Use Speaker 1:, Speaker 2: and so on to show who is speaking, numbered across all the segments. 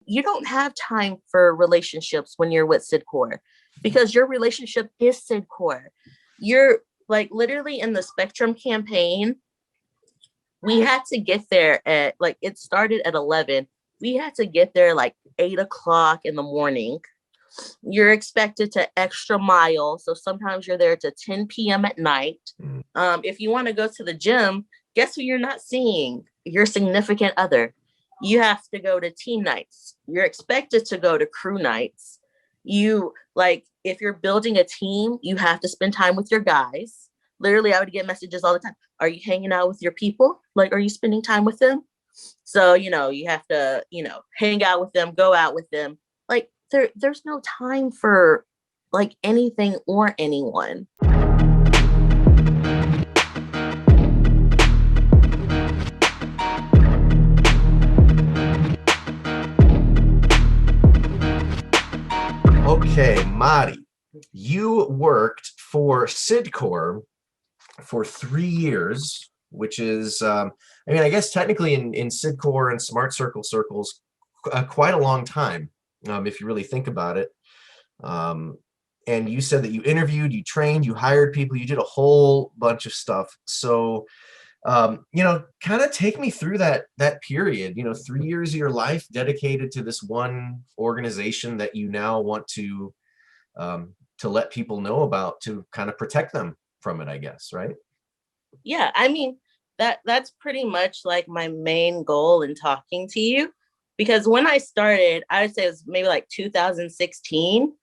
Speaker 1: You don't have time for relationships when you're with Cydcor because your relationship is Cydcor. You're like literally in the Spectrum campaign. We had to get there at like, it started at 11. We had to get there like 8 o'clock in the morning. You're expected to extra mile. So sometimes you're there to 10 p.m. at night. If you want to go to the gym, guess who you're not seeing? Your significant other. You have to go to team nights. You're expected to go to crew nights. You like, if you're building a team, you have to spend time with your guys. Literally, I would get messages all the time. Are you hanging out with your people? Like, are you spending time with them? So, you have to, hang out with them, go out with them. Like, there's no time for like anything or anyone.
Speaker 2: Okay, Mari, you worked for Cydcor for 3 years, which is, I guess technically in Cydcor and Smart Circle circles, quite a long time, if you really think about it. And you said that you interviewed, you trained, you hired people, you did a whole bunch of stuff. So, kind of take me through that period, 3 years of your life dedicated to this one organization that you now want to let people know about, to kind of protect them from it, I guess, right?
Speaker 1: Yeah, I mean, that's pretty much like my main goal in talking to you, because when I started, I would say it was maybe like 2016.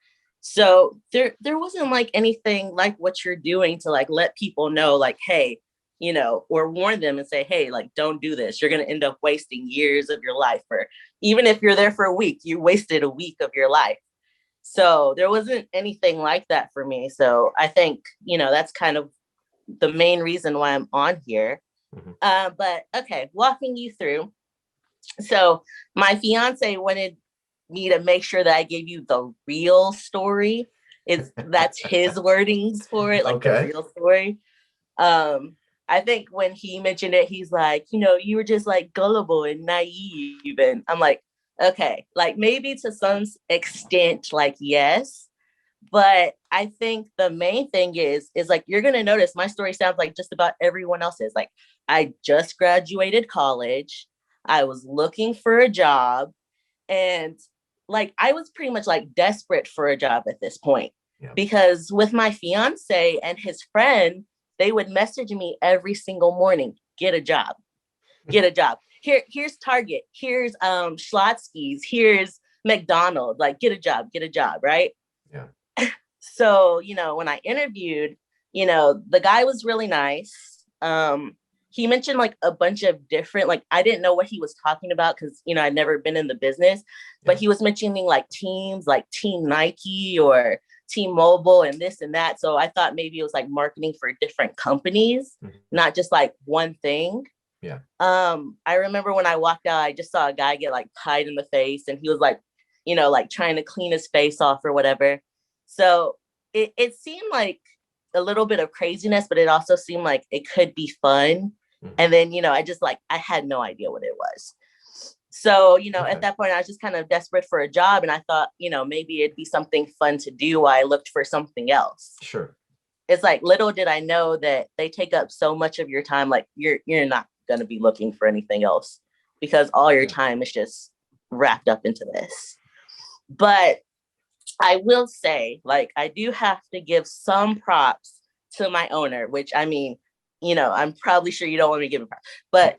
Speaker 1: So there wasn't like anything like what you're doing to like let people know, like, hey, or warn them and say, hey, like, don't do this. You're going to end up wasting years of your life. Or even if you're there for a week, you wasted a week of your life. So there wasn't anything like that for me. So I think, that's kind of the main reason why I'm on here. But okay, walking you through. So my fiance wanted me to make sure that I gave you the real story. That's his wordings for it, like the real story. I think when he mentioned it, he's like, you were just like gullible and naive. And I'm like, okay, like maybe to some extent, like, yes. But I think the main thing is like, you're going to notice my story sounds like just about everyone else's. Like, I just graduated college. I was looking for a job. And like, I was pretty much like desperate for a job at this point. Yeah. Because with my fiance and his friend, they would message me every single morning, get a job, get a job. Here's Target, here's Schlotsky's, here's McDonald's, like, get a job, right?
Speaker 2: Yeah.
Speaker 1: So, when I interviewed, the guy was really nice. He mentioned like a bunch of different, like, I didn't know what he was talking about because, I'd never been in the business, but he was mentioning like teams, like Team Nike or T-Mobile and this and that. So I thought maybe it was like marketing for different companies, not just like one thing.
Speaker 2: Yeah.
Speaker 1: I remember when I walked out, I just saw a guy get like pied in the face, and he was like, like trying to clean his face off or whatever. So it seemed like a little bit of craziness, but it also seemed like it could be fun. And then, I had no idea what it was. So, at that point, I was just kind of desperate for a job. And I thought, maybe it'd be something fun to do while I looked for something else.
Speaker 2: Sure.
Speaker 1: It's like, little did I know that they take up so much of your time. Like, you're not going to be looking for anything else because all your time is just wrapped up into this. But I will say, like, I do have to give some props to my owner, which, I mean, I'm probably sure you don't want me to give him props, but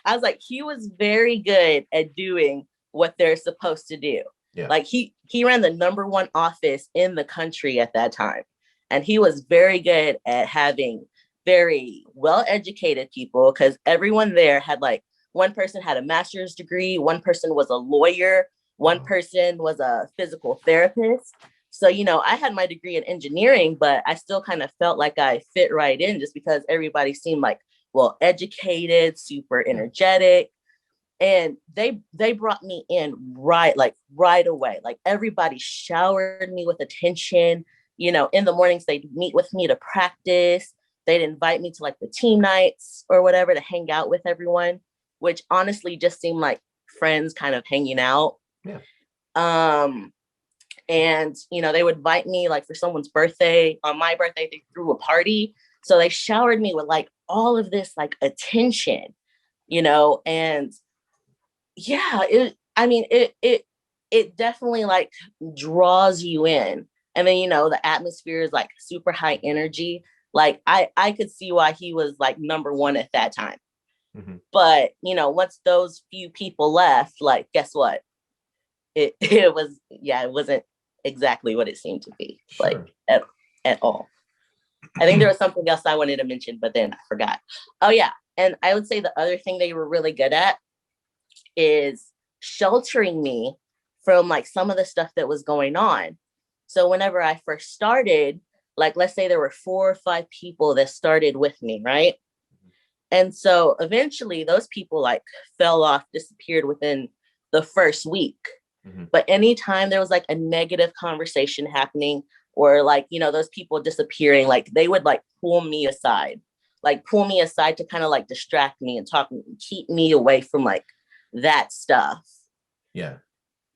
Speaker 1: I was like, he was very good at doing what they're supposed to do. Yeah. Like he ran the #1 office in the country at that time. And he was very good at having very well-educated people, because everyone there had like, one person had a master's degree, one person was a lawyer, one person was a physical therapist. So, I had my degree in engineering, but I still kind of felt like I fit right in just because everybody seemed like well educated, super energetic. And they brought me in right away. Like, everybody showered me with attention. In the mornings, they'd meet with me to practice. They'd invite me to like the team nights or whatever to hang out with everyone, which honestly just seemed like friends kind of hanging out.
Speaker 2: Yeah.
Speaker 1: And, you know, they would invite me like for someone's birthday. On my birthday, they threw a party. So they showered me with like all of this like attention, you know, and yeah, it definitely like draws you in. And then, you know, the atmosphere is like super high energy. Like I could see why he was like number one at that time.
Speaker 2: Mm-hmm.
Speaker 1: But, you know, once those few people left, like, guess what? It was, yeah, it wasn't exactly what it seemed to be,
Speaker 2: Sure.
Speaker 1: like at all. I think there was something else I wanted to mention, but then I forgot. Oh yeah. And I would say the other thing they were really good at is sheltering me from like some of the stuff that was going on. So whenever I first started, like let's say there were 4 or 5 people that started with me, right? And so eventually those people like fell off, disappeared within the first week. Mm-hmm. But anytime there was like a negative conversation happening or like, you know, those people disappearing, like they would like pull me aside to kind of like distract me and keep me away from like that stuff.
Speaker 2: Yeah.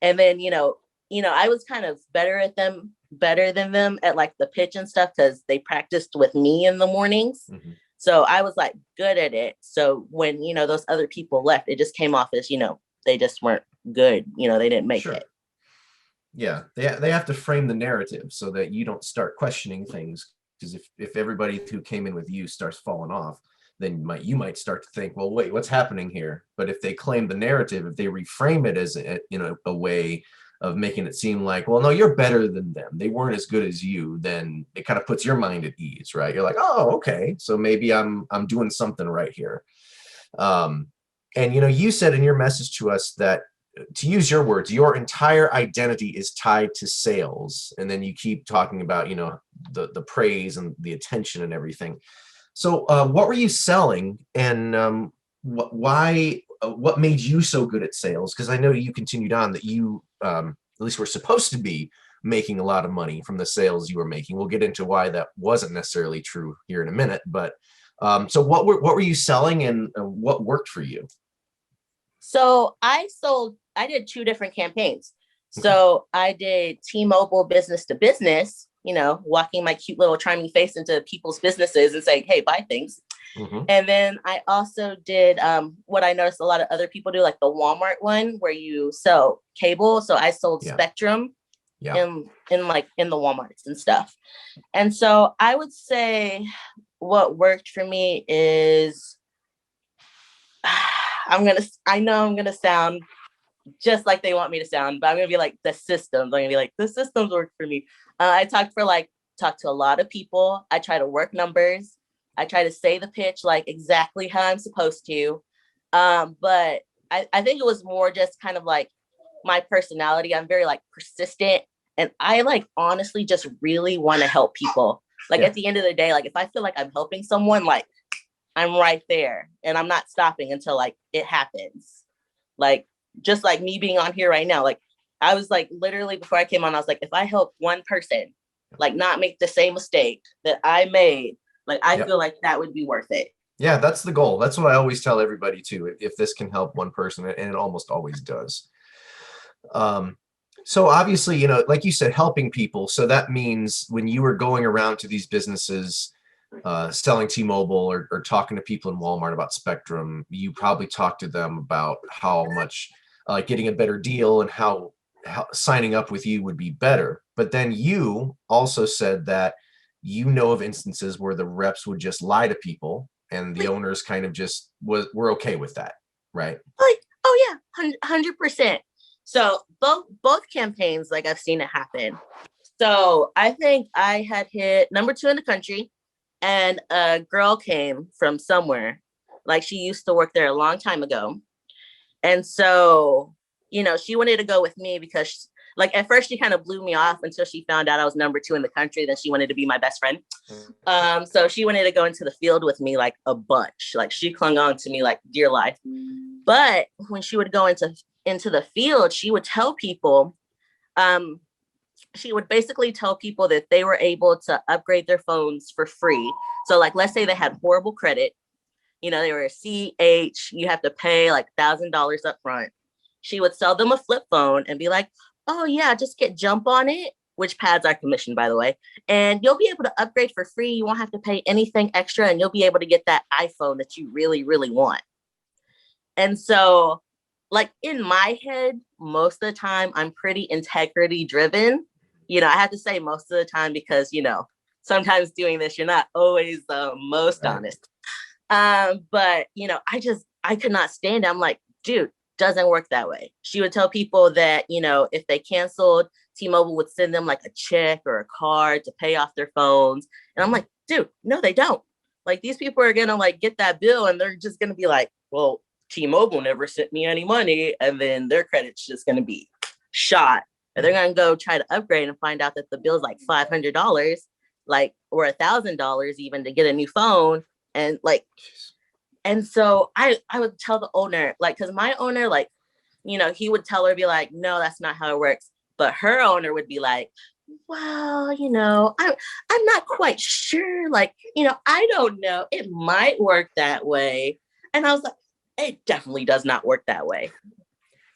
Speaker 1: And then, you know, I was kind of better than them at like the pitch and stuff because they practiced with me in the mornings. Mm-hmm. So I was like good at it. So when, you know, those other people left, it just came off as, you know, they just weren't good. You know, they didn't make it.
Speaker 2: Yeah. They have to frame the narrative so that you don't start questioning things. Because if everybody who came in with you starts falling off, then you might start to think, well, wait, what's happening here? But if they claim the narrative, if they reframe it as a way of making it seem like, well, no, you're better than them, they weren't as good as you, then it kind of puts your mind at ease, right? You're like, oh, okay, so maybe I'm doing something right here. And you know, you said in your message to us that, to use your words, your entire identity is tied to sales, and then you keep talking about, you know, the praise and the attention and everything. So what were you selling, and what made you so good at sales? Because I know you continued on that you at least were supposed to be making a lot of money from the sales you were making. We'll get into why that wasn't necessarily true here in a minute. But so what were you selling, and what worked for you?
Speaker 1: So I did 2 different campaigns. So I did T-Mobile business to business, you know, walking my cute little charming face into people's businesses and saying, hey, buy things. Mm-hmm. And then I also did what I noticed a lot of other people do, like the Walmart one where you sell cable. So I sold Spectrum in the Walmarts and stuff. And so I would say what worked for me is I know I'm gonna sound just like they want me to sound, but I'm gonna be like the systems. I'm gonna be like, the systems work for me. I talk to a lot of people. I try to work numbers. I try to say the pitch like exactly how I'm supposed to. But I think it was more just kind of like my personality. I'm very like persistent, and I like honestly just really want to help people. Like at the end of the day, like if I feel like I'm helping someone, like I'm right there and I'm not stopping until like it happens. Like just like me being on here right now, like I was like literally before I came on, I was like, if I help one person like not make the same mistake that I made, like I feel like that would be worth it.
Speaker 2: Yeah, that's the goal. That's what I always tell everybody too. If this can help one person, and it almost always does. So obviously, you know, like you said, helping people. So that means when you were going around to these businesses, selling T-Mobile or talking to people in Walmart about Spectrum, you probably talked to them about how much getting a better deal and how signing up with you would be better. But then you also said that you know of instances where the reps would just lie to people and the owners kind of just were okay with that, right?
Speaker 1: Like, oh yeah, 100%. So both campaigns, like I've seen it happen. So I think I had hit number 2 in the country. And a girl came from somewhere, like she used to work there a long time ago. And so, you know, she wanted to go with me because like at first she kind of blew me off until she found out I was number 2 in the country. Then she wanted to be my best friend. So she wanted to go into the field with me like a bunch. Like she clung on to me like dear life. But when she would go into the field, she would tell people, she would basically tell people that they were able to upgrade their phones for free. So like, let's say they had horrible credit, you know, they were a CH, you have to pay like $1,000 up front. she would sell them a flip phone and be like, oh yeah, just get Jump on it, which pads our commission, by the way. And you'll be able to upgrade for free. You won't have to pay anything extra, and you'll be able to get that iPhone that you really, really want. And so, like, in my head, most of the time, I'm pretty integrity driven. You know, I have to say most of the time because, you know, sometimes doing this, you're not always the most honest. But, you know, I could not stand it. I'm like, dude, doesn't work that way. She would tell people that, you know, if they canceled, T-Mobile would send them like a check or a card to pay off their phones. And I'm like, dude, no, they don't. Like, these people are going to like get that bill and they're just going to be like, well, T-Mobile never sent me any money. And then their credit's just going to be shot. And they're going to go try to upgrade and find out that the bill is like $500, like, or $1,000 even to get a new phone. And like, and so I would tell the owner, like, because my owner, like, you know, he would tell her, be like, no, that's not how it works. But her owner would be like, well, you know, I'm not quite sure. Like, you know, I don't know. It might work that way. And I was like, it definitely does not work that way.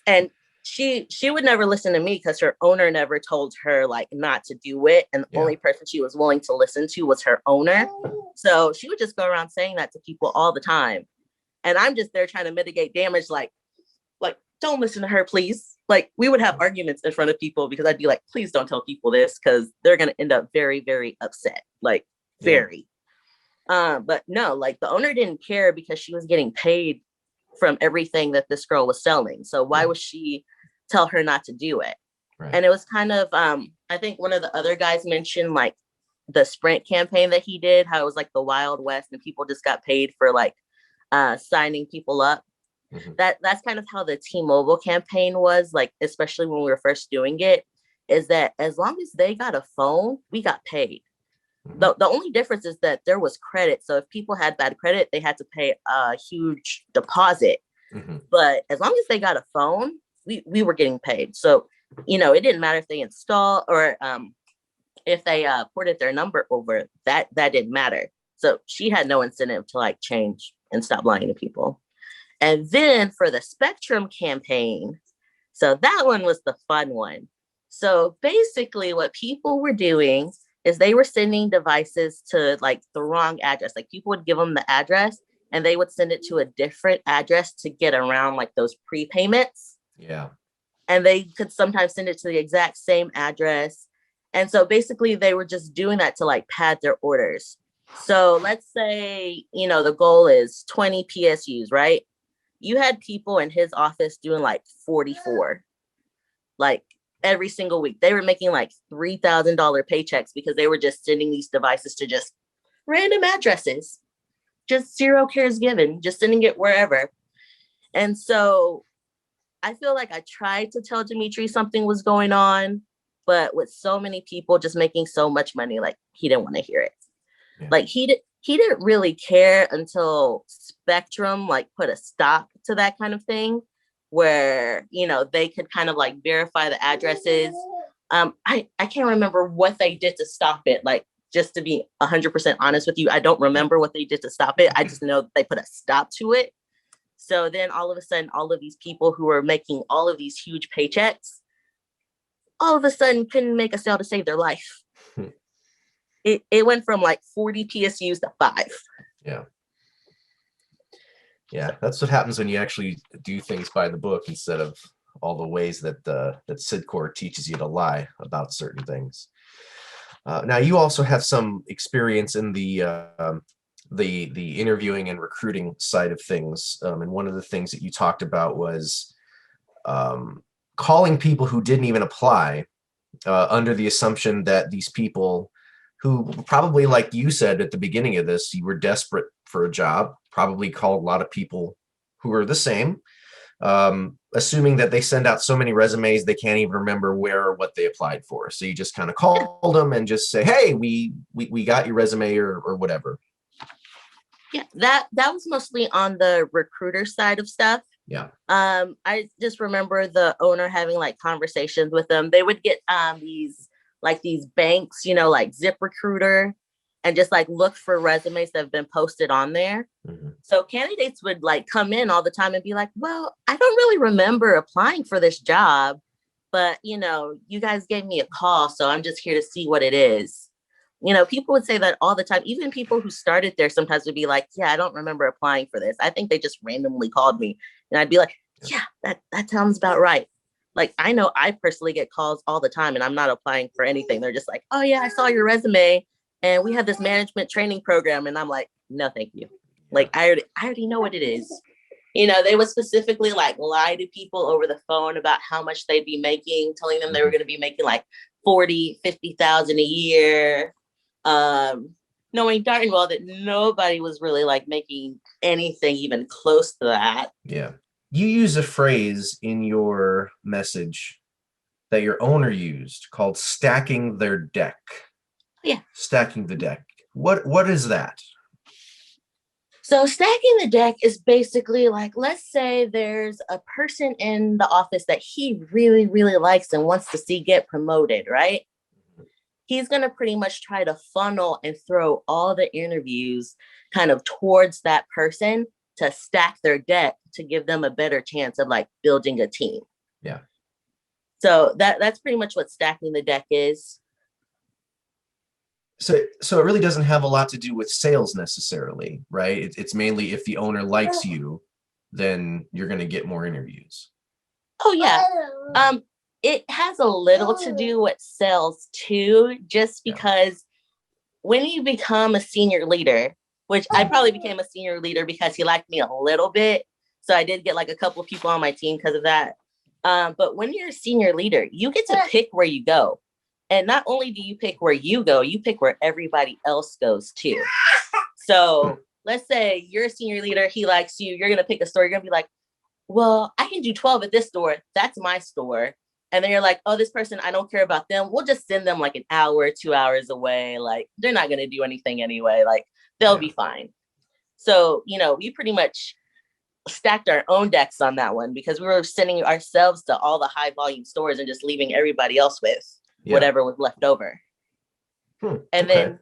Speaker 1: And she would never listen to me because her owner never told her like not to do it. And the only person she was willing to listen to was her owner. So she would just go around saying that to people all the time. And I'm just there trying to mitigate damage. Like, don't listen to her, please. Like, we would have arguments in front of people because I'd be like, please don't tell people this because they're going to end up very, very upset. Like, very. But no, like the owner didn't care because she was getting paid from everything that this girl was selling. So why would she tell her not to do it? Right. And it was kind of, I think one of the other guys mentioned like the Sprint campaign that he did, how it was like the Wild West and people just got paid for like signing people up. Mm-hmm. That's kind of how the T-Mobile campaign was, like, especially when we were first doing it, is that as long as they got a phone, we got paid. Mm-hmm. The only difference is that there was credit. So if people had bad credit, they had to pay a huge deposit. Mm-hmm. But as long as they got a phone, we were getting paid. So, you know, it didn't matter if they installed or if they ported their number over, that didn't matter. So she had no incentive to like change and stop lying to people. And then for the Spectrum campaign, so that one was the fun one. So basically what people were doing is they were sending devices to like the wrong address. Like people would give them the address and they would send it to a different address to get around like those prepayments. Yeah. And they could sometimes send it to the exact same address. And so basically they were just doing that to like pad their orders. So let's say, you know, the goal is 20 PSUs, right? You had people in his office doing like 44, like every single week. They were making like $3,000 paychecks because they were just sending these devices to just random addresses, just zero cares given, just sending it wherever. And so I feel like I tried to tell Dimitri something was going on, but with so many people just making so much money, like he didn't want to hear it. Yeah. Like he didn't really care until Spectrum like put a stop to that kind of thing where, you know, they could kind of like verify the addresses. I can't remember what they did to stop it. Like, just to be 100% honest with you, I don't remember what they did to stop it. I just know they put a stop to it. So then all of a sudden, all of these people who were making all of these huge paychecks, all of a sudden couldn't make a sale to save their life. It went from like 40 PSUs to 5.
Speaker 2: Yeah. Yeah, that's what happens when you actually do things by the book instead of all the ways that that Cydcor teaches you to lie about certain things. Now, you also have some experience in the interviewing and recruiting side of things, and one of the things that you talked about was calling people who didn't even apply under the assumption that these people who probably, like you said at the beginning of this, you were desperate for a job, probably called a lot of people who are the same, assuming that they send out so many resumes they can't even remember where or what they applied for. So you just kind of call them and just say, hey, we got your resume or whatever.
Speaker 1: Yeah, that was mostly on the recruiter side of stuff.
Speaker 2: Yeah.
Speaker 1: I just remember the owner having like conversations with them. They would get these banks, you know, like ZipRecruiter, and just like look for resumes that have been posted on there. So candidates would like come in all the time and be like, well, I don't really remember applying for this job, but you know, you guys gave me a call, so I'm just here to see what it is. You know, people would say that all the time. Even people who started there sometimes would be like, yeah, I don't remember applying for this. I think they just randomly called me. And I'd be like, yeah, that sounds about right. Like, I know I personally get calls all the time and I'm not applying for anything. They're just like, oh yeah, I saw your resume and we have this management training program. And I'm like, no, thank you. Like, I already know what it is. You know, they would specifically like lie to people over the phone about how much they'd be making, telling them they were going to be making like 40, 50,000 a year. Knowing darn well that nobody was really like making anything even close to that.
Speaker 2: Yeah. You use a phrase in your message that your owner used called stacking their deck.
Speaker 1: Yeah.
Speaker 2: Stacking the deck. What is that?
Speaker 1: So stacking the deck is basically like, let's say there's a person in the office that he really, really likes and wants to see get promoted, right? He's going to pretty much try to funnel and throw all the interviews kind of towards that person to stack their deck to give them a better chance of like building a team.
Speaker 2: Yeah.
Speaker 1: So that's pretty much what stacking the deck is.
Speaker 2: So it really doesn't have a lot to do with sales necessarily, right? It's mainly if the owner likes you, then you're going to get more interviews.
Speaker 1: Oh yeah. It has a little to do with sales too, just because when you become a senior leader, which I probably became a senior leader because he liked me a little bit. So I did get like a couple of people on my team because of that. But when you're a senior leader, you get to pick where you go. And not only do you pick where you go, you pick where everybody else goes too. So let's say you're a senior leader, he likes you, you're going to pick a store, you're going to be like, well, I can do 12 at this store. That's my store. And then you're like, oh, this person, I don't care about them. We'll just send them like an hour, 2 hours away. Like, they're not going to do anything anyway. Like, they'll be fine. So, you know, we pretty much stacked our own decks on that one because we were sending ourselves to all the high volume stores and just leaving everybody else with whatever was left over. And then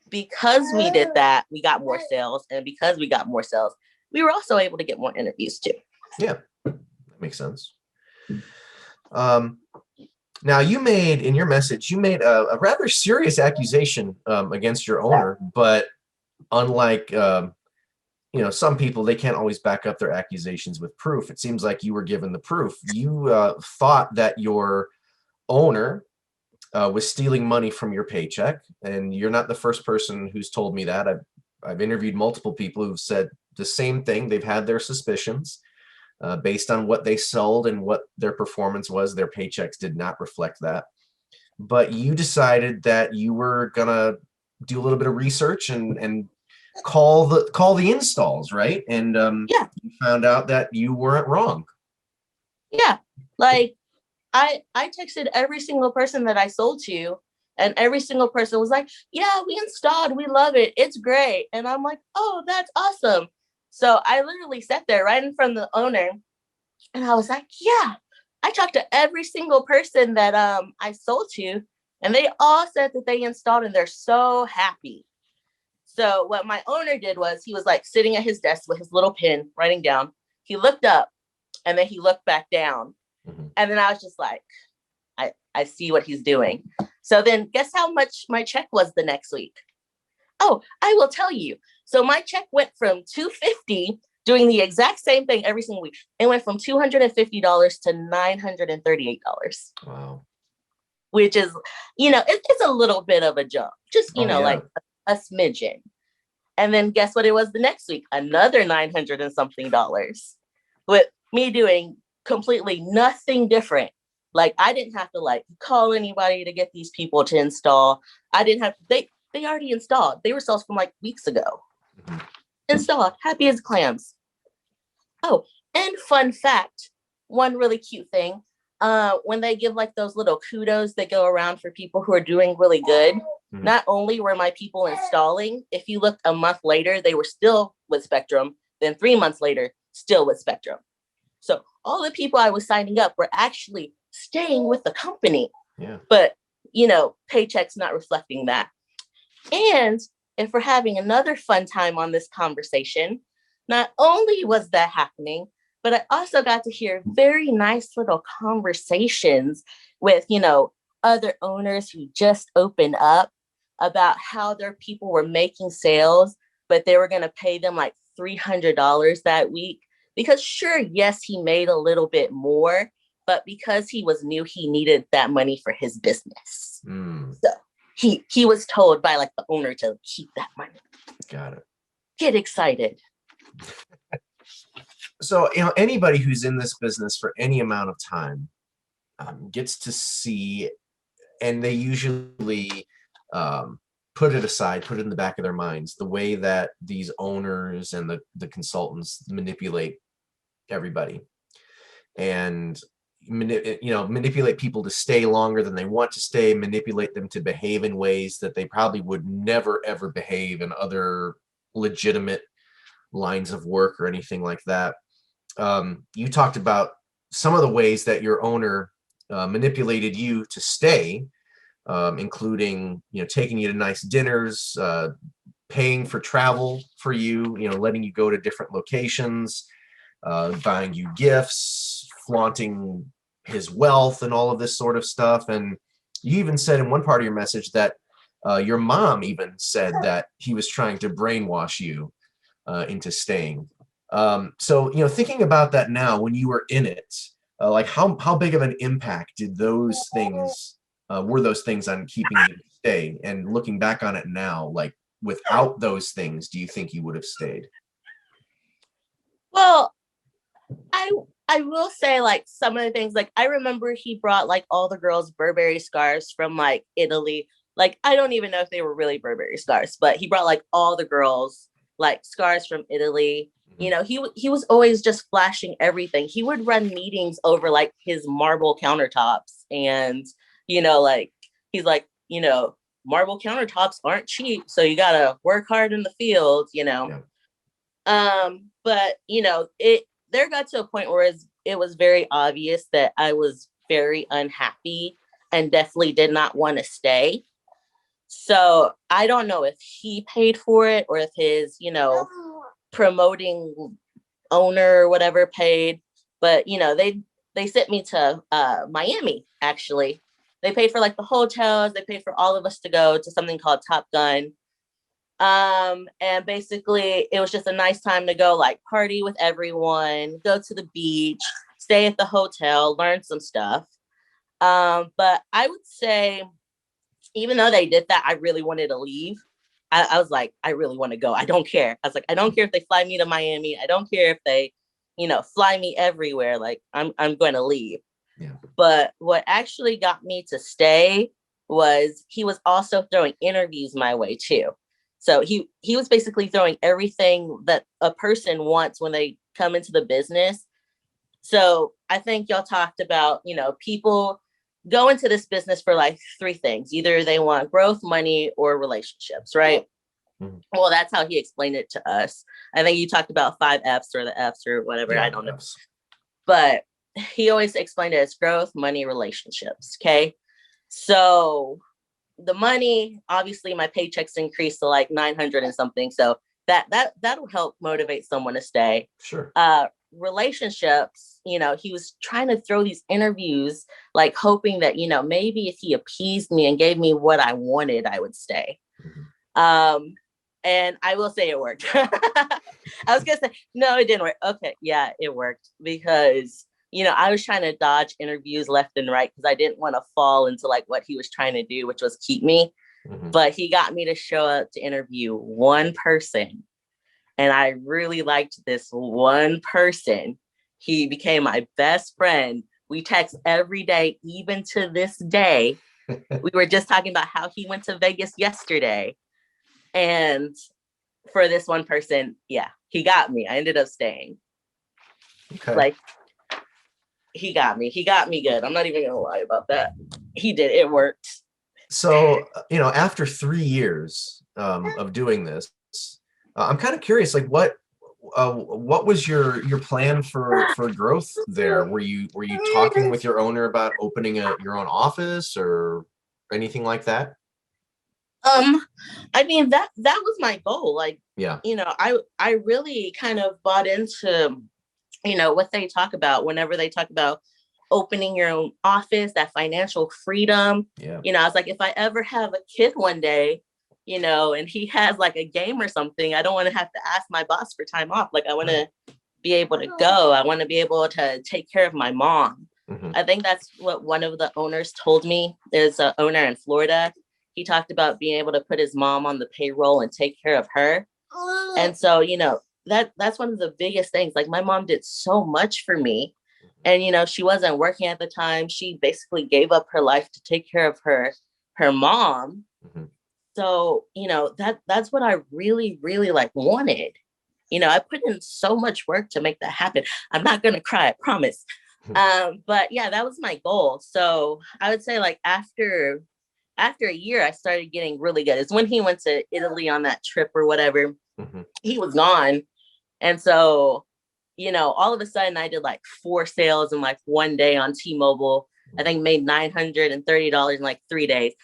Speaker 1: because we did that, we got more sales. And because we got more sales, we were also able to get more interviews too.
Speaker 2: Yeah, that makes sense. Now you made in your message, you made a rather serious accusation against your owner, but unlike you know, some people, they can't always back up their accusations with proof. It seems like you were given the proof. You thought that your owner was stealing money from your paycheck, and you're not the first person who's told me that. I've interviewed multiple people who've said the same thing. They've had their suspicions. Based on what they sold and what their performance was, their paychecks did not reflect that. But you decided that you were gonna do a little bit of research and call the installs, right? And you found out that you weren't wrong.
Speaker 1: Yeah, like I texted every single person that I sold to, and every single person was like, "Yeah, we installed, we love it, it's great." And I'm like, "Oh, that's awesome." So I literally sat there right in front of the owner and I was like, yeah, I talked to every single person that I sold to, and they all said that they installed and they're so happy. So what my owner did was he was like sitting at his desk with his little pen writing down. He looked up and then he looked back down. And then I was just like, I see what he's doing. So then guess how much my check was the next week? Oh, I will tell you. So my check went from $250 doing the exact same thing every single week. It went from $250 to $938.
Speaker 2: Wow.
Speaker 1: Which is, you know, it's a little bit of a jump. Just, you know, like a smidgen. And then guess what it was the next week? Another $900 and something with me doing completely nothing different. Like I didn't have to like call anybody to get these people to install. I didn't have, they already installed. They were installed from like weeks ago. Installed, happy as clams. Oh, and fun fact, one really cute thing. When they give like those little kudos that go around for people who are doing really good, not only were my people installing, if you look a month later, they were still with Spectrum. Then 3 months later, still with Spectrum. So all the people I was signing up were actually staying with the company.
Speaker 2: Yeah.
Speaker 1: But, you know, paychecks not reflecting that. And if we're having another fun time on this conversation, not only was that happening, but I also got to hear very nice little conversations with, other owners who just opened up about how their people were making sales, but they were going to pay them like $300 that week. Because sure, yes, he made a little bit more, but because he was new, he needed that money for his business. So he was told by like the owner to keep that money.
Speaker 2: Got it.
Speaker 1: Get excited.
Speaker 2: So, anybody who's in this business for any amount of time gets to see, and they usually put it aside, put it in the back of their minds, the way that these owners and the consultants manipulate everybody and manipulate people to stay longer than they want to stay, manipulate them to behave in ways that they probably would never ever behave in other legitimate lines of work or anything like that. You talked about some of the ways that your owner manipulated you to stay, including taking you to nice dinners, paying for travel for you, letting you go to different locations, buying you gifts, flaunting his wealth and all of this sort of stuff. And you even said in one part of your message that your mom even said that he was trying to brainwash you into staying. So, thinking about that now when you were in it, like how big of an impact did those things, were those things on keeping you to stay? And looking back on it now, like without those things, do you think you would have stayed?
Speaker 1: Well, I will say like some of the things, like I remember he brought like all the girls Burberry scarves from like Italy. Like I don't even know if they were really Burberry scarves, but he brought like all the girls like scarves from Italy. He was always just flashing everything. He would run meetings over like his marble countertops, and like he's like, marble countertops aren't cheap, so you gotta work hard in the field.
Speaker 2: Yeah.
Speaker 1: But it there got to a point where it was very obvious that I was very unhappy and definitely did not want to stay. So I don't know if he paid for it or if his, promoting owner or whatever paid. But they sent me to Miami, actually. They paid for like the hotels, they paid for all of us to go to something called Top Gun. And basically it was just a nice time to go like party with everyone, go to the beach, stay at the hotel, learn some stuff. But I would say, even though they did that, I really wanted to leave. I was like, I really want to go. I don't care. I was like, I don't care if they fly me to Miami. I don't care if they, fly me everywhere. Like I'm going to leave.
Speaker 2: Yeah.
Speaker 1: But what actually got me to stay was he was also throwing interviews my way too. So he was basically throwing everything that a person wants when they come into the business. So I think y'all talked about, people go into this business for like three things. Either they want growth, money, or relationships, right?
Speaker 2: Mm-hmm.
Speaker 1: Well, that's how he explained it to us. I think you talked about 5 F's or the F's or whatever.
Speaker 2: Yeah,
Speaker 1: I don't know. But he always explained it as growth, money, relationships. Okay. So the money, obviously my paychecks increased to like 900 and something. So that'll help motivate someone to stay.
Speaker 2: Sure.
Speaker 1: Relationships, he was trying to throw these interviews, like hoping that, maybe if he appeased me and gave me what I wanted, I would stay. Mm-hmm. And I will say it worked. I was gonna say, no, it didn't work. Okay. Yeah, it worked because, I was trying to dodge interviews left and right because I didn't want to fall into like what he was trying to do, which was keep me. Mm-hmm. But he got me to show up to interview one person. And I really liked this one person. He became my best friend. We text every day, even to this day. We were just talking about how he went to Vegas yesterday. And for this one person, yeah, he got me. I ended up staying.
Speaker 2: Okay.
Speaker 1: Like, he got me. He got me good. I'm not even going to lie about that. He did. It worked.
Speaker 2: So, after 3 years of doing this, I'm kind of curious, like what was your plan for growth there? Were you talking with your owner about opening your own office or anything like that?
Speaker 1: Um, I mean that was my goal. Like,
Speaker 2: Yeah.
Speaker 1: I really kind of bought into, what they talk about whenever they talk about opening your own office, that financial freedom.
Speaker 2: Yeah.
Speaker 1: I was like, if I ever have a kid one day, and he has like a game or something, I don't want to have to ask my boss for time off. Like, I want to be able to go. I want to be able to take care of my mom.
Speaker 2: Mm-hmm.
Speaker 1: I think that's what one of the owners told me. There's an owner in Florida. He talked about being able to put his mom on the payroll and take care of her. And so, that's one of the biggest things. Like, my mom did so much for me. And, she wasn't working at the time. She basically gave up her life to take care of her mom.
Speaker 2: Mm-hmm.
Speaker 1: So, that's what I really, really like wanted. I put in so much work to make that happen. I'm not going to cry, I promise. But yeah, that was my goal. So I would say, like, after a year, I started getting really good. It's when he went to Italy on that trip or whatever.
Speaker 2: Mm-hmm.
Speaker 1: He was gone. And so, all of a sudden I did like 4 sales in like one day on T-Mobile. I think made $930 in like 3 days.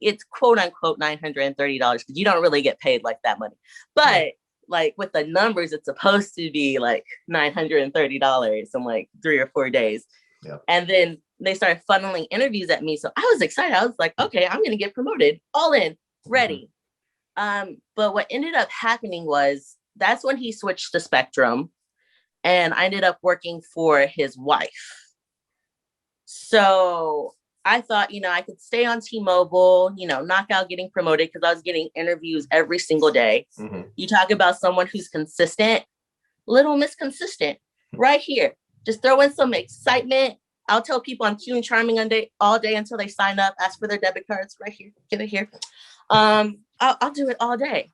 Speaker 1: It's quote unquote $930 because you don't really get paid like that money. But like with the numbers, it's supposed to be like $930 in like 3 or 4 days.
Speaker 2: Yeah.
Speaker 1: And then they started funneling interviews at me. So I was excited. I was like, okay, I'm going to get promoted. All in, ready. But what ended up happening was that's when he switched to Spectrum, and I ended up working for his wife. So I thought, I could stay on T-Mobile, knock out getting promoted because I was getting interviews every single day.
Speaker 2: Mm-hmm.
Speaker 1: You talk about someone who's consistent, Little Miss Consistent, right here. Just throw in some excitement. I'll tell people I'm cute and charming all day until they sign up, ask for their debit cards right here. Get it here. I'll do it all day.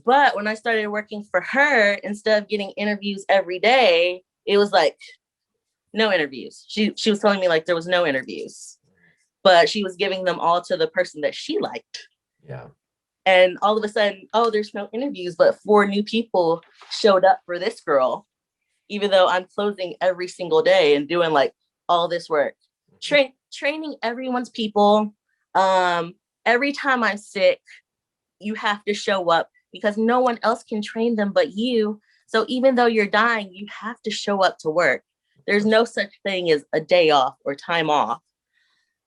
Speaker 1: But when I started working for her, instead of getting interviews every day, it was like no interviews. She was telling me like there was no interviews, but she was giving them all to the person that she liked.
Speaker 2: Yeah.
Speaker 1: And all of a sudden, there's no interviews, but 4 new people showed up for this girl, even though I'm closing every single day and doing like all this work, training everyone's people. Every time I'm sick, you have to show up because no one else can train them but you. So even though you're dying, you have to show up to work. There's no such thing as a day off or time off.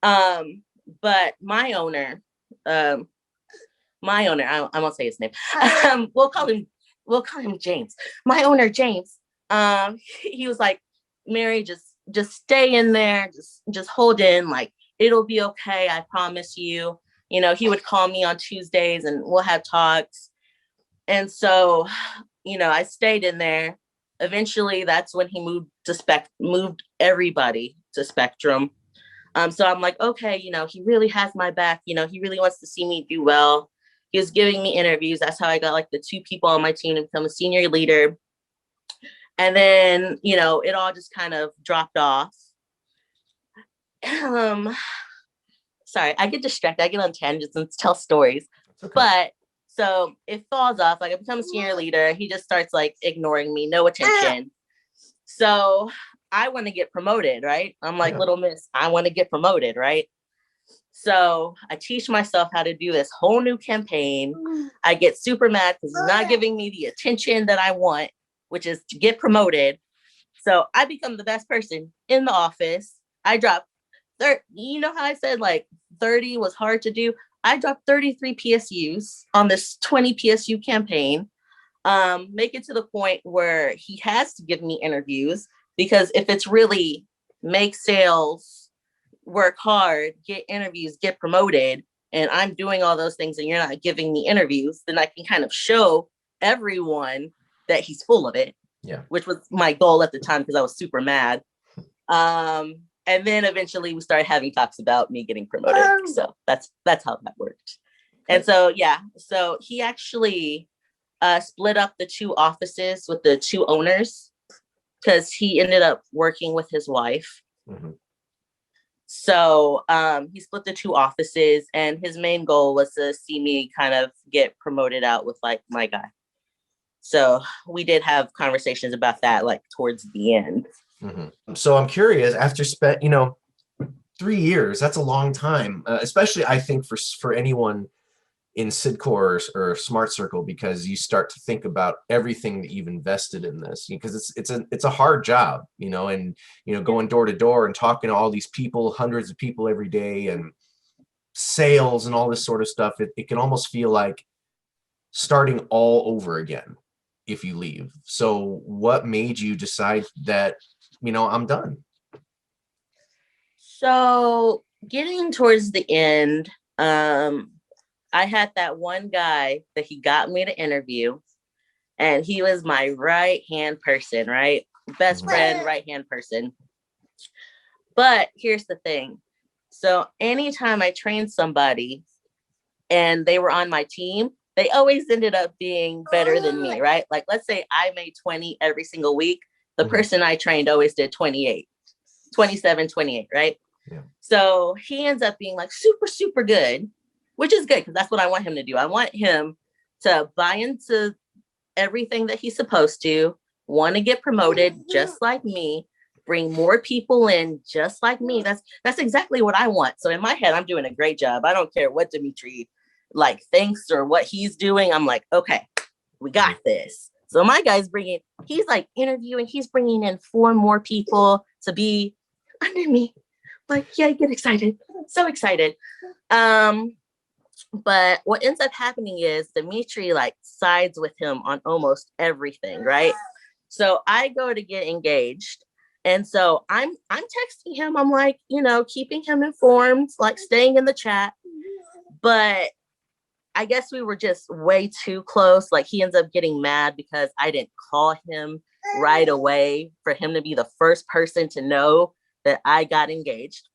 Speaker 1: But my owner, I won't say his name. We'll call him James. My owner, James, he was like, Mary, just stay in there. Just hold in. Like, it'll be okay. I promise you. He would call me on Tuesdays and we'll have talks. And so, I stayed in there. Eventually, that's when he moved everybody to Spectrum. So I'm like, okay, he really has my back. He really wants to see me do well. He was giving me interviews. That's how I got like the 2 people on my team to become a senior leader. And then, it all just kind of dropped off. Sorry, I get distracted. I get on tangents and tell stories. Okay. But so it falls off. Like, I become a senior leader. He just starts like ignoring me, no attention. So I want to get promoted, right? I'm like, Little Miss, I want to get promoted, right? So I teach myself how to do this whole new campaign. I get super mad because it's not giving me the attention that I want, which is to get promoted. So I become the best person in the office. I drop 30. You know how I said like 30 was hard to do? I dropped 33 PSUs on this 20 PSU campaign. Make it to the point where he has to give me interviews, because if it's really make sales, work hard, get interviews, get promoted, and I'm doing all those things and you're not giving me interviews, then I can kind of show everyone that he's full of it. Yeah. Which was my goal at the time because I was super mad. And then eventually we started having talks about me getting promoted. So that's how that worked. And so, yeah, so he actually split up the 2 offices with the 2 owners because he ended up working with his wife. Mm-hmm. So he split the 2 offices, and his main goal was to see me kind of get promoted out with like my guy. So we did have conversations about that like towards the end.
Speaker 2: Mm-hmm. So I'm curious, after 3 years, that's a long time, especially I think for anyone in Cydcor or Smart Circle, because you start to think about everything that you've invested in this, because it's a hard job, and going door to door and talking to all these people, hundreds of people every day, and sales and all this sort of stuff. It can almost feel like starting all over again if you leave. So what made you decide that, I'm done?
Speaker 1: So getting towards the end, I had that one guy that he got me to interview, and he was my right-hand person, right? Best friend, right-hand person. But here's the thing. So anytime I trained somebody and they were on my team, they always ended up being better than me, right? Like, let's say I made 20 every single week. The person I trained always did 28, 27, 28, right?
Speaker 2: Yeah.
Speaker 1: So he ends up being like super, super good, which is good because that's what I want him to do. I want him to buy into everything that he's supposed to, want to get promoted just like me, bring more people in just like me. That's exactly what I want. So in my head, I'm doing a great job. I don't care what Dimitri thinks or what he's doing. I'm like, okay, we got this. So my guy's he's like interviewing, he's bringing in 4 more people to be under me. Like, yeah, get excited. So excited. But what ends up happening is Dimitri sides with him on almost everything, right? So I go to get engaged. And so I'm texting him. I'm like, keeping him informed, staying in the chat. But I guess we were just way too close. He ends up getting mad because I didn't call him right away for him to be the first person to know that I got engaged.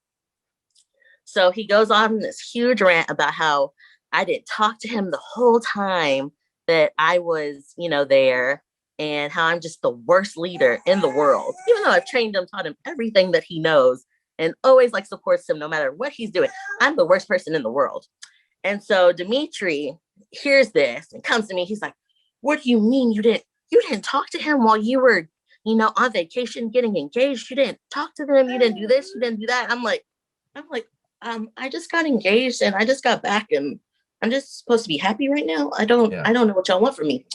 Speaker 1: So he goes on this huge rant about how I didn't talk to him the whole time that I was, there, and how I'm just the worst leader in the world, even though I've trained him, taught him everything that he knows, and always supports him no matter what he's doing. I'm the worst person in the world. And so Dimitri hears this and comes to me. He's like, "What do you mean you didn't talk to him while you were, on vacation getting engaged? You didn't talk to them. You didn't do this. You didn't do that." I'm like, I just got engaged and I just got back and I'm just supposed to be happy right now. I don't know what y'all want from me.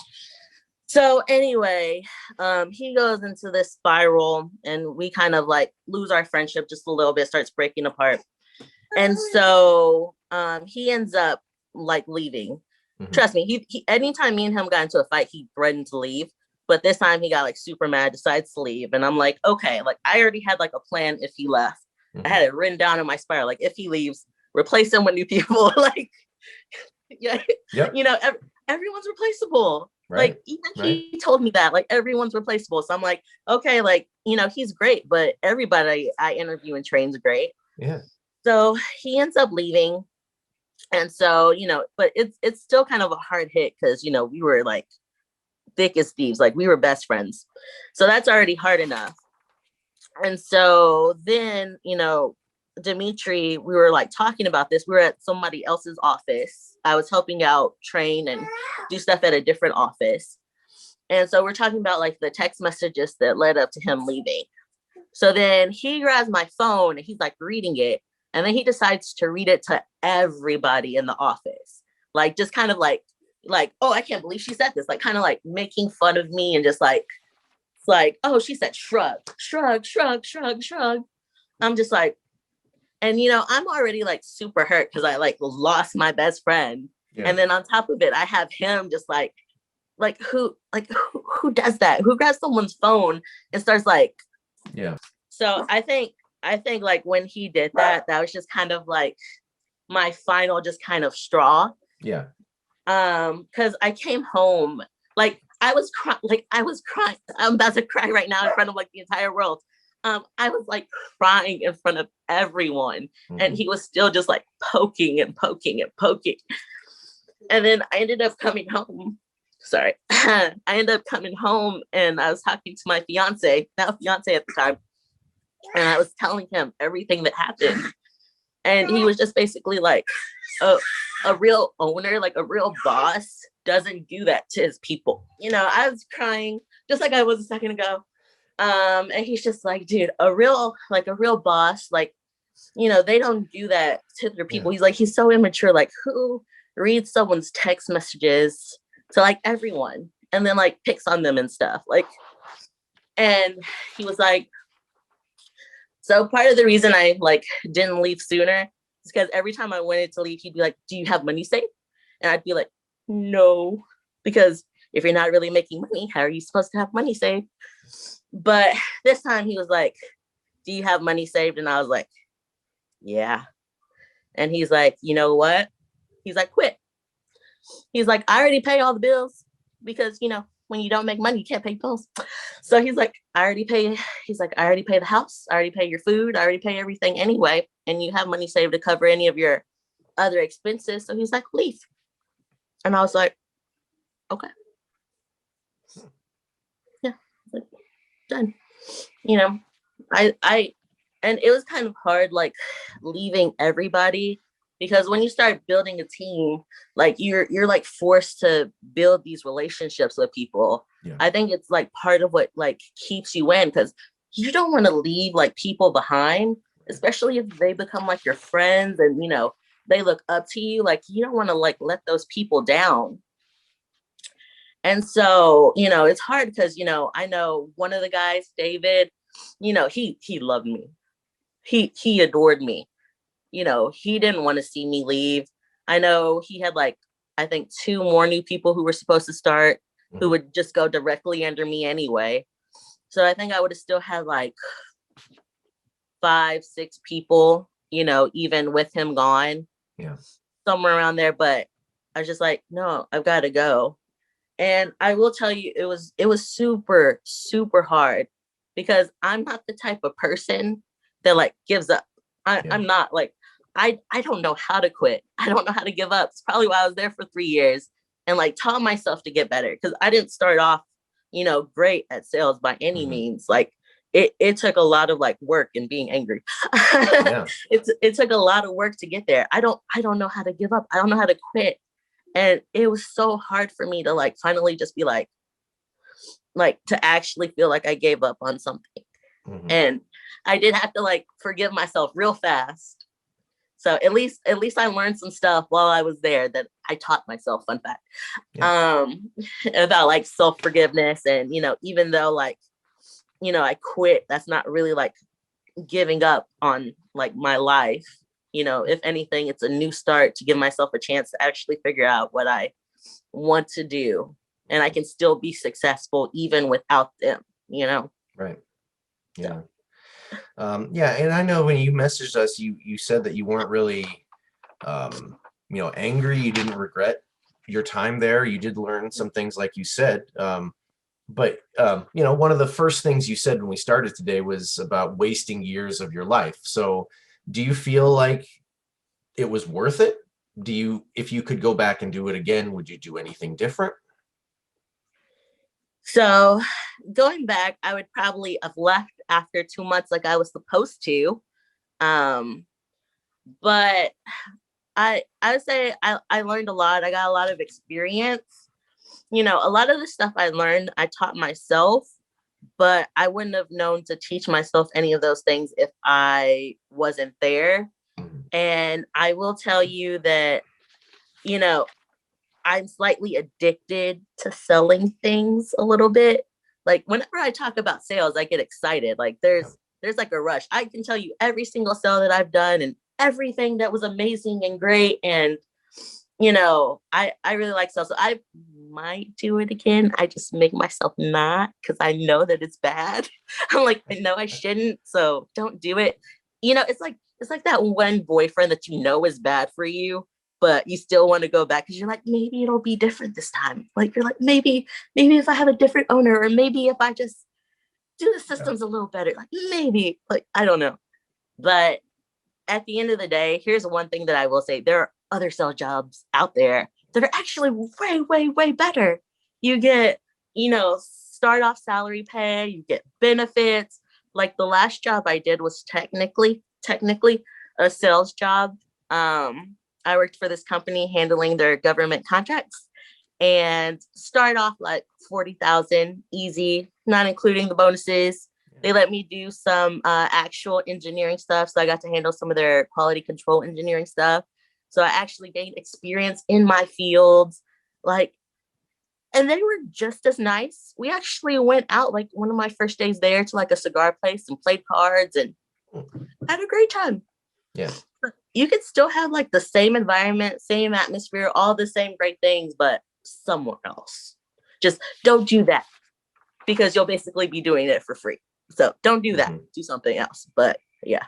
Speaker 1: So anyway, he goes into this spiral and we kind of lose our friendship just a little bit, starts breaking apart. And so he ends up leaving. Mm-hmm. Trust me, he anytime me and him got into a fight, he threatened to leave. But this time he got super mad, decides to leave. And I'm like, okay, I already had a plan if he left. Mm-hmm. I had it written down in my spiral. If he leaves, replace him with new people. Yeah, yep. Everyone's replaceable. Right. Even he told me that everyone's replaceable. So I'm like, okay, he's great, but everybody I interview and train's great.
Speaker 2: Yeah.
Speaker 1: So he ends up leaving. And so, but it's still kind of a hard hit because, we were thick as thieves. We were best friends. So that's already hard enough. And so then, Dimitri, we were talking about this. We were at somebody else's office. I was helping out train and do stuff at a different office. And so we're talking about the text messages that led up to him leaving. So then he grabs my phone and he's reading it. And then he decides to read it to everybody in the office. Just kind of oh, I can't believe she said this. Kind of making fun of me and just oh, she said shrug, shrug, shrug, shrug, shrug. I'm just and I'm already super hurt because I lost my best friend. Yeah. And then on top of it, I have him just who does that? Who grabs someone's phone and starts
Speaker 2: yeah.
Speaker 1: So I think when he did that, that was just kind of my final just kind of straw.
Speaker 2: Yeah.
Speaker 1: Because I came home I was crying. I'm about to cry right now in front of the entire world. I was crying in front of everyone, mm-hmm. and he was still just poking and poking and poking. And then I ended up coming home. Sorry, I ended up coming home, and I was talking to my fiance, now fiance at the time, and I was telling him everything that happened, and he was just basically a real owner, a real boss doesn't do that to his people. I was crying just like I was a second ago. And he's just dude, a real boss, they don't do that to their people. Yeah. He's so immature. Who reads someone's text messages to like everyone and then like picks on them and stuff. Like, and he was like, so part of the reason I like didn't leave sooner is because every time I wanted to leave, he'd be like, do you have money saved? And I'd be like, no, because if you're not really making money, how are you supposed to have money saved? But this time he was like, do you have money saved? And I was like, yeah. And he's like, you know what? He's like, quit. He's like, I already pay all the bills because, you know, when you don't make money, you can't pay bills. So he's like, I already pay. He's like, I already pay the house. I already pay your food. I already pay everything anyway. And you have money saved to cover any of your other expenses. So he's like, leave. And I was like, okay. Yeah. Like, done. You know, and it was kind of hard, like leaving everybody, because when you start building a team, like you're like forced to build these relationships with people.
Speaker 2: Yeah.
Speaker 1: I think it's like part of what like keeps you in, because you don't want to leave like people behind, especially if they become like your friends and, you know, they look up to you. Like you don't want to like let those people down. And so, you know, it's hard because, you know, I know one of the guys, David, you know, he loved me. He adored me. You know, he didn't want to see me leave. I know he had like, I think 2 more new people who were supposed to start who would just go directly under me anyway. So I think I would have still had like 5, 6 people, you know, even with him gone.
Speaker 2: Yeah.
Speaker 1: Somewhere around there. But I was just like, no, I've got to go. And I will tell you, it was super, super hard because I'm not the type of person that like gives up. I'm not like, I don't know how to quit. I don't know how to give up. It's probably why I was there for 3 years and like taught myself to get better, because I didn't start off, you know, great at sales by any means. Like it took a lot of like work and being angry.
Speaker 2: Yeah.
Speaker 1: It took a lot of work to get there. I don't know how to give up. I don't know how to quit. And it was so hard for me to like finally just be like to actually feel like I gave up on something. And I did have to like forgive myself real fast. So at least I learned some stuff while I was there that I taught myself, fun fact. About like self-forgiveness. And, you know, even though like, you know, I quit, that's not really like giving up on like my life. You know, if anything, it's a new start to give myself a chance to actually figure out what I want to do. And I can still be successful even without them, you know?
Speaker 2: Right. Yeah. Yeah. And I know when you messaged us, you said that you weren't really, you know, angry. You didn't regret your time there. You did learn some things, like you said. But you know, one of the first things you said when we started today was about wasting years of your life. So do you feel like it was worth it? If you could go back and do it again, would you do anything different?
Speaker 1: So going back, I would probably have left after 2 months like I was supposed to. Um, but I would say I learned a lot. I got a lot of experience. You know, a lot of the stuff I learned, I taught myself, but I wouldn't have known to teach myself any of those things if I wasn't there. And I will tell you that, you know, I'm slightly addicted to selling things a little bit. Like whenever I talk about sales, I get excited. Like there's like a rush. I can tell you every single sale that I've done and everything that was amazing and great. And you know, I really like sales. So I might do it again. I just make myself not, because I know that it's bad. I'm like, I know I shouldn't, so don't do it. You know, it's like that one boyfriend that you know is bad for you, but you still want to go back because you're like, maybe it'll be different this time. Like you're like, maybe if I have a different owner, or maybe if I just do the systems a little better, like maybe, like I don't know. But at the end of the day, here's one thing that I will say. There are other sales jobs out there that are actually way, way, way better. You get, you know, start off salary pay, you get benefits. Like the last job I did was technically a sales job. I worked for this company handling their government contracts, and start off like 40,000 easy, not including the bonuses. They let me do some actual engineering stuff. So I got to handle some of their quality control engineering stuff. So I actually gained experience in my fields. Like, and they were just as nice. We actually went out like one of my first days there to like a cigar place and played cards and had a great time.
Speaker 2: Yeah.
Speaker 1: You could still have like the same environment, same atmosphere, all the same great things, but somewhere else. Just don't do that because you'll basically be doing it for free. So don't do that. Do something else. But yeah,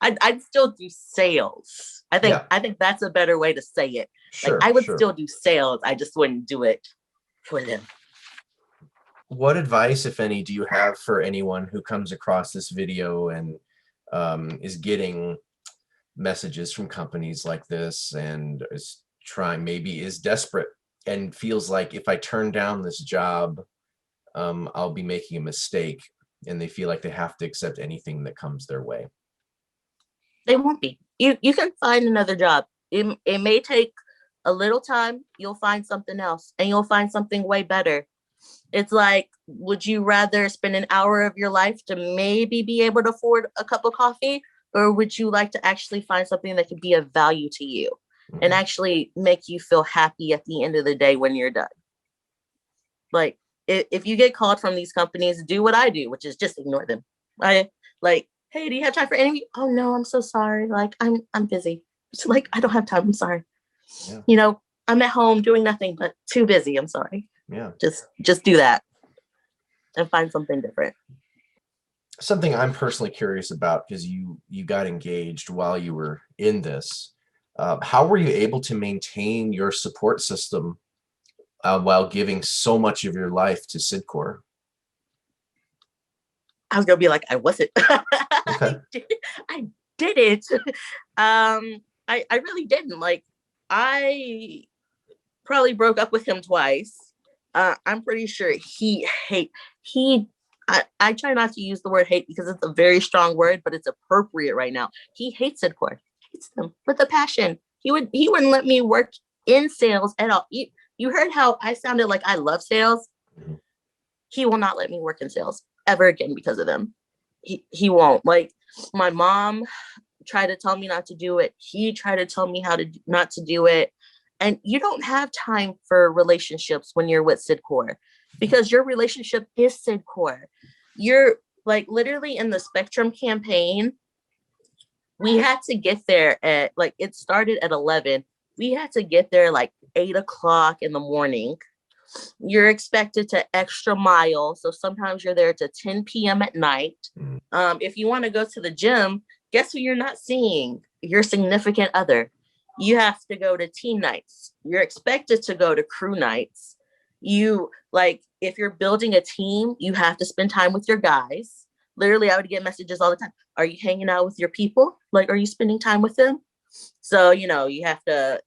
Speaker 1: I'd still do sales. I think that's a better way to say it. Like I would still do sales. I just wouldn't do it for them.
Speaker 2: What advice, if any, do you have for anyone who comes across this video and is getting messages from companies like this and is desperate and feels like if I turn down this job, I'll be making a mistake, and they feel like they have to accept anything that comes their way?
Speaker 1: They won't be. You can find another job. It may take a little time. You'll find something else, and you'll find something way better. It's like, would you rather spend an hour of your life to maybe be able to afford a cup of coffee, or would you like to actually find something that could be of value to you and actually make you feel happy at the end of the day when you're done? Like, if you get called from these companies, do what I do, which is just ignore them. I like, hey, do you have time for interview? Oh no, I'm so sorry. Like, I'm busy. It's like, I don't have time. I'm sorry. Yeah. You know, I'm at home doing nothing but too busy. I'm sorry.
Speaker 2: Yeah.
Speaker 1: Just do that and find something different.
Speaker 2: Something I'm personally curious about, because you got engaged while you were in this. How were you able to maintain your support system while giving so much of your life to Cydcor?
Speaker 1: I was gonna be like, I wasn't.
Speaker 2: Okay.
Speaker 1: I did it. I really didn't. Like, I probably broke up with him twice. I'm pretty sure I try not to use the word hate because it's a very strong word, but it's appropriate right now. He hates Cydcor. He hates them with a passion. He wouldn't let me work in sales at all. You heard how I sounded like I love sales. He will not let me work in sales ever again because of them. He won't. Like, my mom tried to tell me not to do it. He tried to tell me not to do it. And you don't have time for relationships when you're with Cydcor, because your relationship is Cydcor. You're like literally in the Spectrum campaign. We had to get there at like, it started at 11. We had to get there like 8 o'clock in the morning. You're expected to extra mile. So sometimes you're there to 10 p.m. at night. If you want to go to the gym, guess who you're not seeing? Your significant other. You have to go to team nights. You're expected to go to crew nights. If you're building a team, you have to spend time with your guys. Literally, I would get messages all the time. Are you hanging out with your people? Like, are you spending time with them? So, you have to,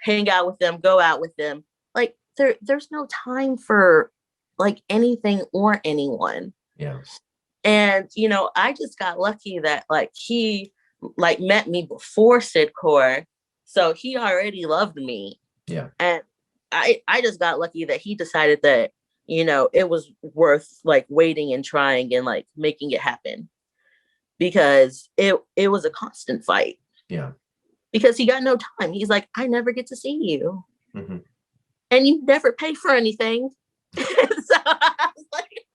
Speaker 1: hang out with them, go out with them. Like, there's no time for like anything or anyone.
Speaker 2: Yeah.
Speaker 1: And, I just got lucky that like he like met me before Cydcor. So he already loved me.
Speaker 2: Yeah.
Speaker 1: And I just got lucky that he decided that, it was worth like waiting and trying and like making it happen, because it was a constant fight.
Speaker 2: Yeah.
Speaker 1: Because he got no time. He's like, I never get to see you. And you never pay for anything. So I was like,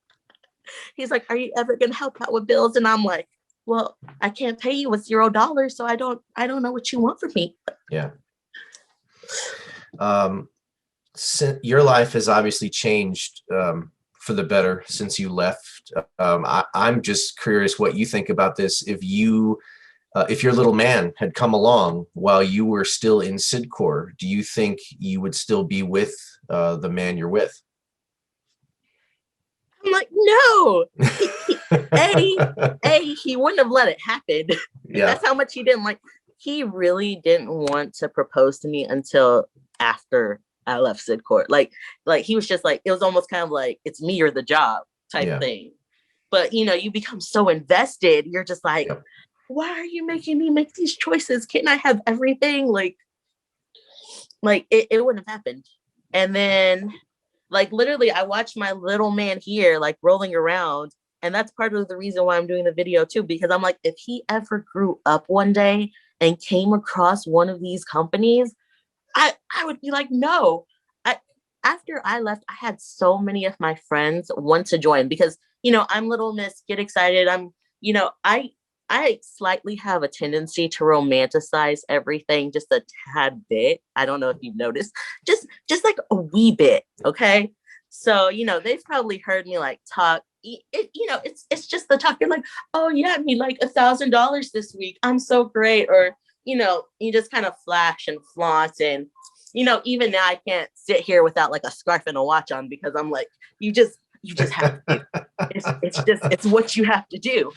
Speaker 1: he's like, are you ever going to help out with bills? And I'm like, well, I can't pay you with $0. So I don't know what you want from me.
Speaker 2: Yeah. Your life has obviously changed for the better since you left. I'm just curious what you think about this. If your little man had come along while you were still in Cydcor, do you think you would still be with the man you're with?
Speaker 1: I'm like, no. He wouldn't have let it happen. Yeah. That's how much he didn't like. He really didn't want to propose to me until after I left Cydcor. Like he was just like, it was almost kind of like, it's me or the job type thing. But you become so invested. You're just like, why are you making me make these choices? Can't I have everything? Like it wouldn't have happened. And then like literally I watched my little man here like rolling around. And that's part of the reason why I'm doing the video too, because I'm like, if he ever grew up one day and came across one of these companies, I would be like, no. After I left, I had so many of my friends want to join because, I'm Little Miss, get excited. I slightly have a tendency to romanticize everything just a tad bit. I don't know if you've noticed, just like a wee bit. Okay. So, they've probably heard me like talk. It's just the talk. You're like, oh yeah, me like $1,000 this week. I'm so great. Or, you just kind of flash and flaunt. And, even now I can't sit here without like a scarf and a watch on because I'm like, you just have to. It's what you have to do,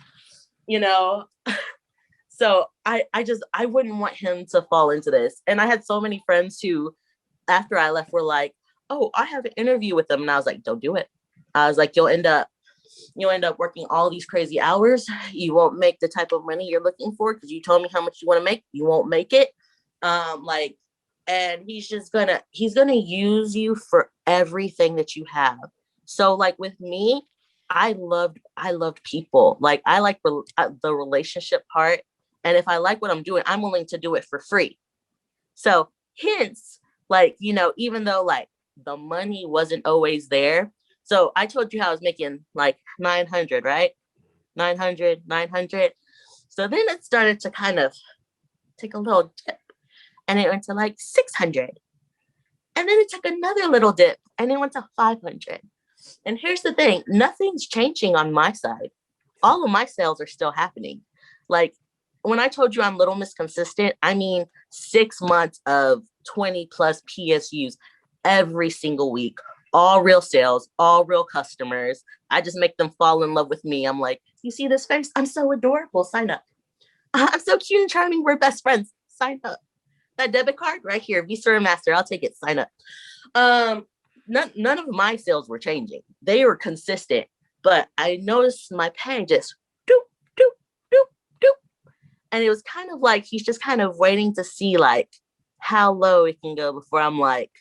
Speaker 1: you know? So I wouldn't want him to fall into this. And I had so many friends who, after I left, were like, oh, I have an interview with them. And I was like, don't do it. I was like, you'll end up working all these crazy hours. You won't make the type of money you're looking for because you told me how much you want to make. You won't make it. And he's gonna use you for everything that you have. So like with me, I loved people. Like I like the relationship part. And if I like what I'm doing, I'm willing to do it for free. So hence, like, even though like the money wasn't always there. So I told you how I was making like 900, right? 900. So then it started to kind of take a little dip and it went to like 600. And then it took another little dip and it went to 500. And here's the thing, nothing's changing on my side. All of my sales are still happening. Like when I told you I'm Little Miss Consistent, I mean 6 months of 20 plus PSUs every single week, all real sales, all real customers. I just make them fall in love with me. I'm like, you see this face? I'm so adorable. Sign up. I'm so cute and charming. We're best friends. Sign up. That debit card right here, Visa or Master. I'll take it. Sign up. None of my sales were changing. They were consistent, but I noticed my pay just doop, doop, doop, doop. And it was kind of like he's just kind of waiting to see like how low it can go before I'm like,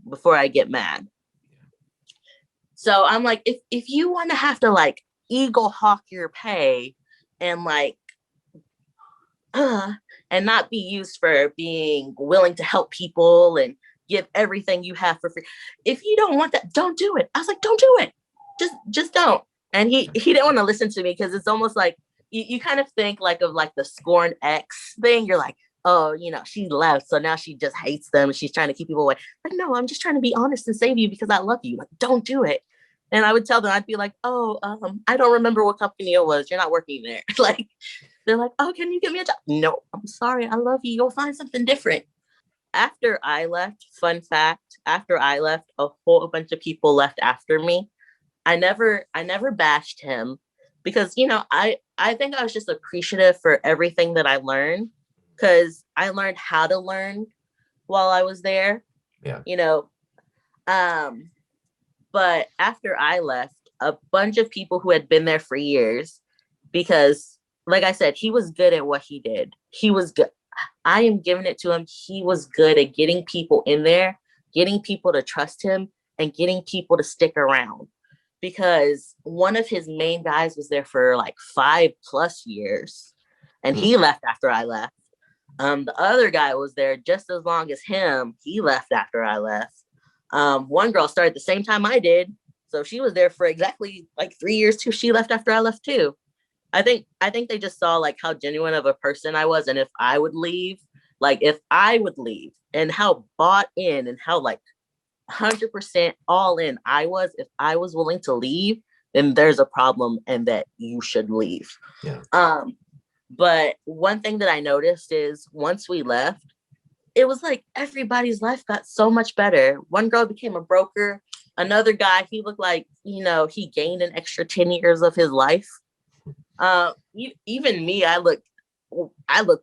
Speaker 1: before I get mad. So I'm like, if you want to have to like eagle hawk your pay and like, and not be used for being willing to help people and give everything you have for free. If you don't want that, don't do it. I was like, don't do it. Just don't. And he didn't want to listen to me because it's almost like you kind of think like of like the scorn ex thing. You're like, oh, she left. So now she just hates them. And she's trying to keep people away. Like, no, I'm just trying to be honest and save you because I love you. Like, don't do it. And I would tell them, I'd be like, oh, I don't remember what company it was. You're not working there. Like, they're like, oh, can you give me a job? No, I'm sorry. I love you. You'll find something different. After I left, fun fact, after I left, a whole bunch of people left after me. I never bashed him because, I think I was just appreciative for everything that I learned because I learned how to learn while I was there.
Speaker 2: Yeah.
Speaker 1: But after I left, a bunch of people who had been there for years, because like I said, he was good at what he did. He was good. I am giving it to him. He was good at getting people in there, getting people to trust him, and getting people to stick around. Because one of his main guys was there for like 5+ years, and he left after I left. The other guy was there just as long as him. He left after I left. One girl started the same time I did, so she was there for exactly like 3 years too. She left after I left too. I think they just saw like how genuine of a person I was, and if I would leave, and how bought in and how like 100% all in I was. If I was willing to leave, then there's a problem, and that you should leave.
Speaker 2: Yeah.
Speaker 1: But one thing that I noticed is once we left, it was like everybody's life got so much better. One girl became a broker. Another guy, he looked like, he gained an extra 10 years of his life. Even me, I look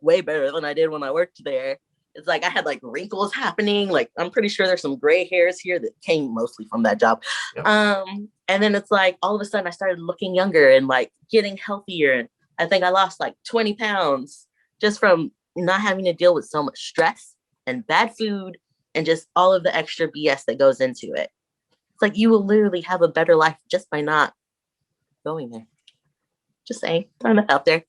Speaker 1: way better than I did when I worked there. It's like I had like wrinkles happening. Like I'm pretty sure there's some gray hairs here that came mostly from that job. Yep. And then it's like all of a sudden I started looking younger and like getting healthier. And I think I lost like 20 pounds just from not having to deal with so much stress and bad food and just all of the extra BS that goes into it. It's like you will literally have a better life just by not going there. Just saying, throwing that out there.